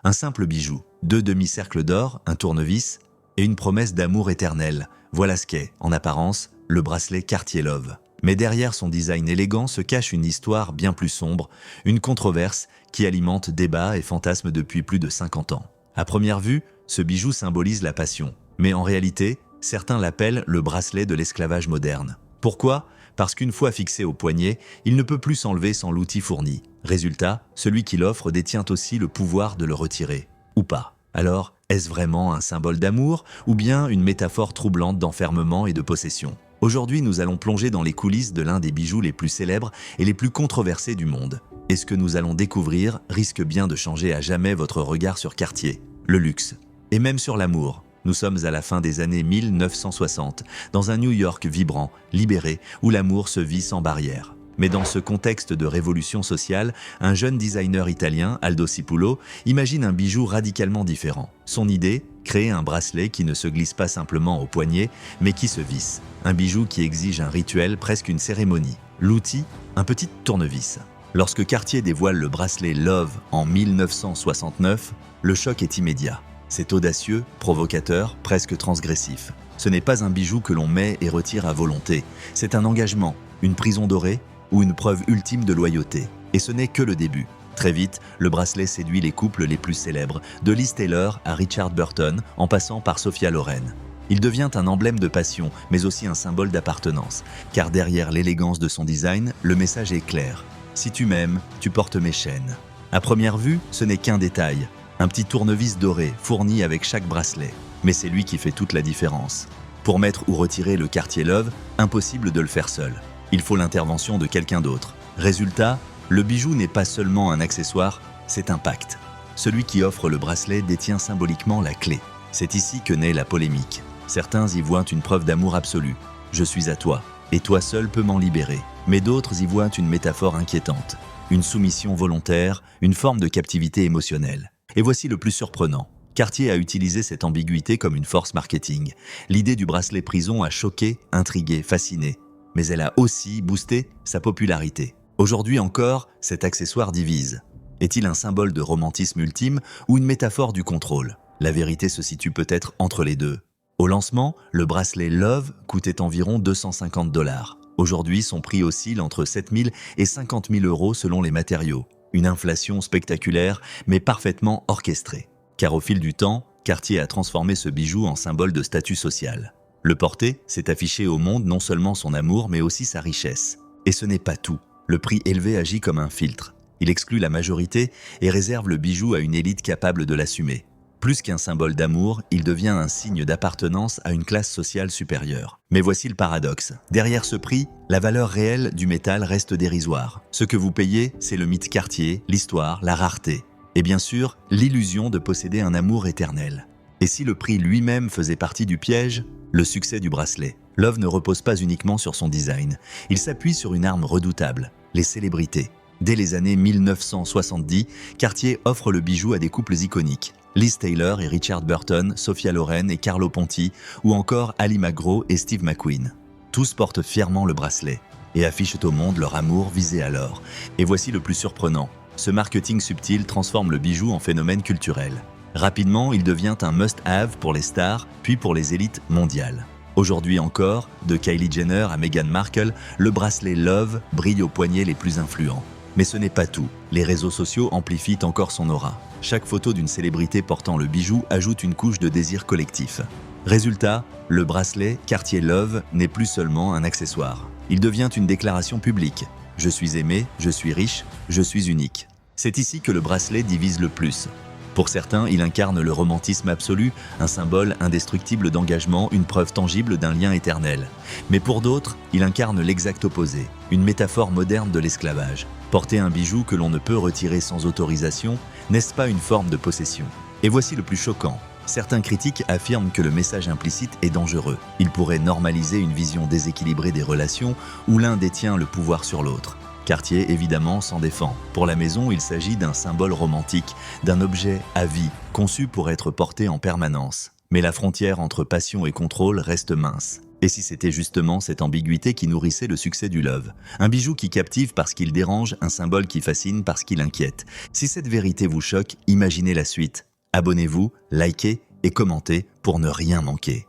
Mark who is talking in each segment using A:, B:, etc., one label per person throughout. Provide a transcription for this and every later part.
A: Un simple bijou, 2 demi-cercles d'or, un tournevis et une promesse d'amour éternel. Voilà ce qu'est, en apparence, le bracelet Cartier Love. Mais derrière son design élégant se cache une histoire bien plus sombre, une controverse qui alimente débats et fantasmes depuis plus de 50 ans. À première vue, ce bijou symbolise la passion. Mais en réalité, certains l'appellent le bracelet de l'esclavage moderne. Pourquoi ? Parce qu'une fois fixé au poignet, il ne peut plus s'enlever sans l'outil fourni. Résultat, celui qui l'offre détient aussi le pouvoir de le retirer. Ou pas. Alors, est-ce vraiment un symbole d'amour ou bien une métaphore troublante d'enfermement et de possession ? Aujourd'hui, nous allons plonger dans les coulisses de l'un des bijoux les plus célèbres et les plus controversés du monde. Et ce que nous allons découvrir risque bien de changer à jamais votre regard sur Cartier, le luxe, et même sur l'amour. Nous sommes à la fin des années 1960, dans un New York vibrant, libéré, où l'amour se vit sans barrière. Mais dans ce contexte de révolution sociale, un jeune designer italien, Aldo Cipulo, imagine un bijou radicalement différent. Son idée ? Créer un bracelet qui ne se glisse pas simplement au poignet, mais qui se visse. Un bijou qui exige un rituel, presque une cérémonie. L'outil ? Un petit tournevis. Lorsque Cartier dévoile le bracelet Love en 1969, le choc est immédiat. C'est audacieux, provocateur, presque transgressif. Ce n'est pas un bijou que l'on met et retire à volonté. C'est un engagement, une prison dorée ou une preuve ultime de loyauté. Et ce n'est que le début. Très vite, le bracelet séduit les couples les plus célèbres, de Liz Taylor à Richard Burton, en passant par Sophia Loren. Il devient un emblème de passion, mais aussi un symbole d'appartenance. Car derrière l'élégance de son design, le message est clair. Si tu m'aimes, tu portes mes chaînes. À première vue, ce n'est qu'un détail. Un petit tournevis doré, fourni avec chaque bracelet. Mais c'est lui qui fait toute la différence. Pour mettre ou retirer le Cartier Love, impossible de le faire seul. Il faut l'intervention de quelqu'un d'autre. Résultat, le bijou n'est pas seulement un accessoire, c'est un pacte. Celui qui offre le bracelet détient symboliquement la clé. C'est ici que naît la polémique. Certains y voient une preuve d'amour absolu. Je suis à toi, et toi seul peux m'en libérer. Mais d'autres y voient une métaphore inquiétante. Une soumission volontaire, une forme de captivité émotionnelle. Et voici le plus surprenant. Cartier a utilisé cette ambiguïté comme une force marketing. L'idée du bracelet prison a choqué, intrigué, fasciné. Mais elle a aussi boosté sa popularité. Aujourd'hui encore, cet accessoire divise. Est-il un symbole de romantisme ultime ou une métaphore du contrôle ? La vérité se situe peut-être entre les deux. Au lancement, le bracelet Love coûtait environ 250 $. Aujourd'hui, son prix oscille entre 7 000 et 50 000 € selon les matériaux. Une inflation spectaculaire, mais parfaitement orchestrée. Car au fil du temps, Cartier a transformé ce bijou en symbole de statut social. Le porter, c'est afficher au monde non seulement son amour, mais aussi sa richesse. Et ce n'est pas tout. Le prix élevé agit comme un filtre. Il exclut la majorité et réserve le bijou à une élite capable de l'assumer. Plus qu'un symbole d'amour, il devient un signe d'appartenance à une classe sociale supérieure. Mais voici le paradoxe. Derrière ce prix, la valeur réelle du métal reste dérisoire. Ce que vous payez, c'est le mythe Cartier, l'histoire, la rareté. Et bien sûr, l'illusion de posséder un amour éternel. Et si le prix lui-même faisait partie du piège ? Le succès du bracelet. Love ne repose pas uniquement sur son design. Il s'appuie sur une arme redoutable, les célébrités. Dès les années 1970, Cartier offre le bijou à des couples iconiques. Liz Taylor et Richard Burton, Sophia Loren et Carlo Ponti, ou encore Ali MacGraw et Steve McQueen. Tous portent fièrement le bracelet et affichent au monde leur amour visé à l'or. Et voici le plus surprenant. Ce marketing subtil transforme le bijou en phénomène culturel. Rapidement, il devient un must-have pour les stars, puis pour les élites mondiales. Aujourd'hui encore, de Kylie Jenner à Meghan Markle, le bracelet Love brille aux poignets les plus influents. Mais ce n'est pas tout. Les réseaux sociaux amplifient encore son aura. Chaque photo d'une célébrité portant le bijou ajoute une couche de désir collectif. Résultat, le bracelet Cartier Love n'est plus seulement un accessoire. Il devient une déclaration publique. Je suis aimé, je suis riche, je suis unique. C'est ici que le bracelet divise le plus. Pour certains, il incarne le romantisme absolu, un symbole indestructible d'engagement, une preuve tangible d'un lien éternel. Mais pour d'autres, il incarne l'exact opposé, une métaphore moderne de l'esclavage. Porter un bijou que l'on ne peut retirer sans autorisation, n'est-ce pas une forme de possession ? Et voici le plus choquant. Certains critiques affirment que le message implicite est dangereux. Il pourrait normaliser une vision déséquilibrée des relations où l'un détient le pouvoir sur l'autre. Cartier, évidemment, s'en défend. Pour la maison, il s'agit d'un symbole romantique, d'un objet à vie, conçu pour être porté en permanence. Mais la frontière entre passion et contrôle reste mince. Et si c'était justement cette ambiguïté qui nourrissait le succès du Love? Un bijou qui captive parce qu'il dérange, un symbole qui fascine parce qu'il inquiète. Si cette vérité vous choque, imaginez la suite. Abonnez-vous, likez et commentez pour ne rien manquer.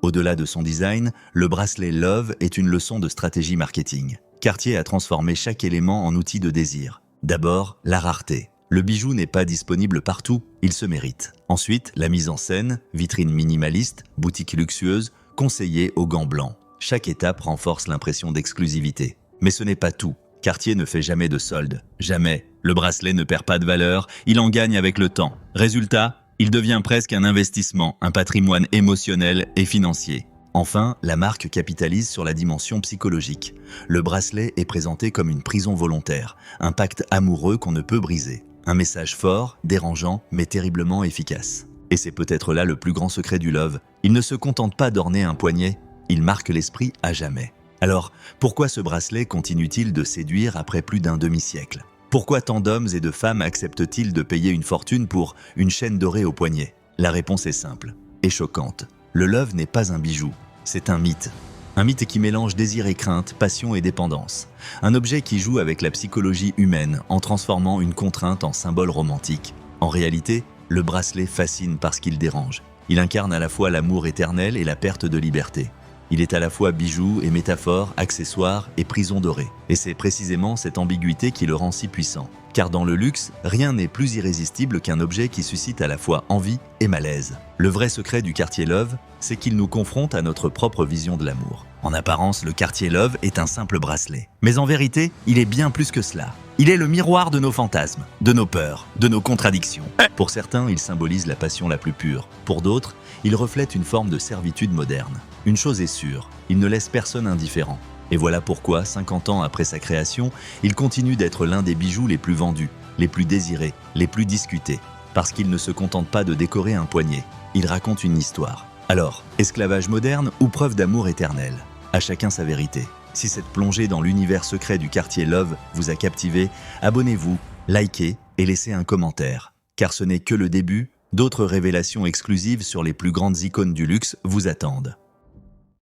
A: Au-delà de son design, le bracelet Love est une leçon de stratégie marketing. Cartier a transformé chaque élément en outil de désir. D'abord, la rareté. Le bijou n'est pas disponible partout, il se mérite. Ensuite, la mise en scène, vitrine minimaliste, boutique luxueuse, conseiller aux gants blancs. Chaque étape renforce l'impression d'exclusivité. Mais ce n'est pas tout. Cartier ne fait jamais de solde. Jamais. Le bracelet ne perd pas de valeur, il en gagne avec le temps. Résultat, il devient presque un investissement, un patrimoine émotionnel et financier. Enfin, la marque capitalise sur la dimension psychologique. Le bracelet est présenté comme une prison volontaire, un pacte amoureux qu'on ne peut briser. Un message fort, dérangeant, mais terriblement efficace. Et c'est peut-être là le plus grand secret du Love. Il ne se contente pas d'orner un poignet, il marque l'esprit à jamais. Alors, pourquoi ce bracelet continue-t-il de séduire après plus d'un demi-siècle? Pourquoi tant d'hommes et de femmes acceptent-ils de payer une fortune pour une chaîne dorée au poignet? La réponse est simple et choquante. Le Love n'est pas un bijou, c'est un mythe. Un mythe qui mélange désir et crainte, passion et dépendance. Un objet qui joue avec la psychologie humaine en transformant une contrainte en symbole romantique. En réalité, le bracelet fascine parce qu'il dérange. Il incarne à la fois l'amour éternel et la perte de liberté. Il est à la fois bijou et métaphore, accessoire et prison dorée. Et c'est précisément cette ambiguïté qui le rend si puissant. Car dans le luxe, rien n'est plus irrésistible qu'un objet qui suscite à la fois envie et malaise. Le vrai secret du Cartier Love, c'est qu'il nous confronte à notre propre vision de l'amour. En apparence, le Cartier Love est un simple bracelet. Mais en vérité, il est bien plus que cela. Il est le miroir de nos fantasmes, de nos peurs, de nos contradictions. Pour certains, il symbolise la passion la plus pure. Pour d'autres, il reflète une forme de servitude moderne. Une chose est sûre, il ne laisse personne indifférent. Et voilà pourquoi, 50 ans après sa création, il continue d'être l'un des bijoux les plus vendus, les plus désirés, les plus discutés. Parce qu'il ne se contente pas de décorer un poignet, il raconte une histoire. Alors, esclavage moderne ou preuve d'amour éternel? À chacun sa vérité. Si cette plongée dans l'univers secret du Cartier Love vous a captivé, abonnez-vous, likez et laissez un commentaire. Car ce n'est que le début, d'autres révélations exclusives sur les plus grandes icônes du luxe vous attendent.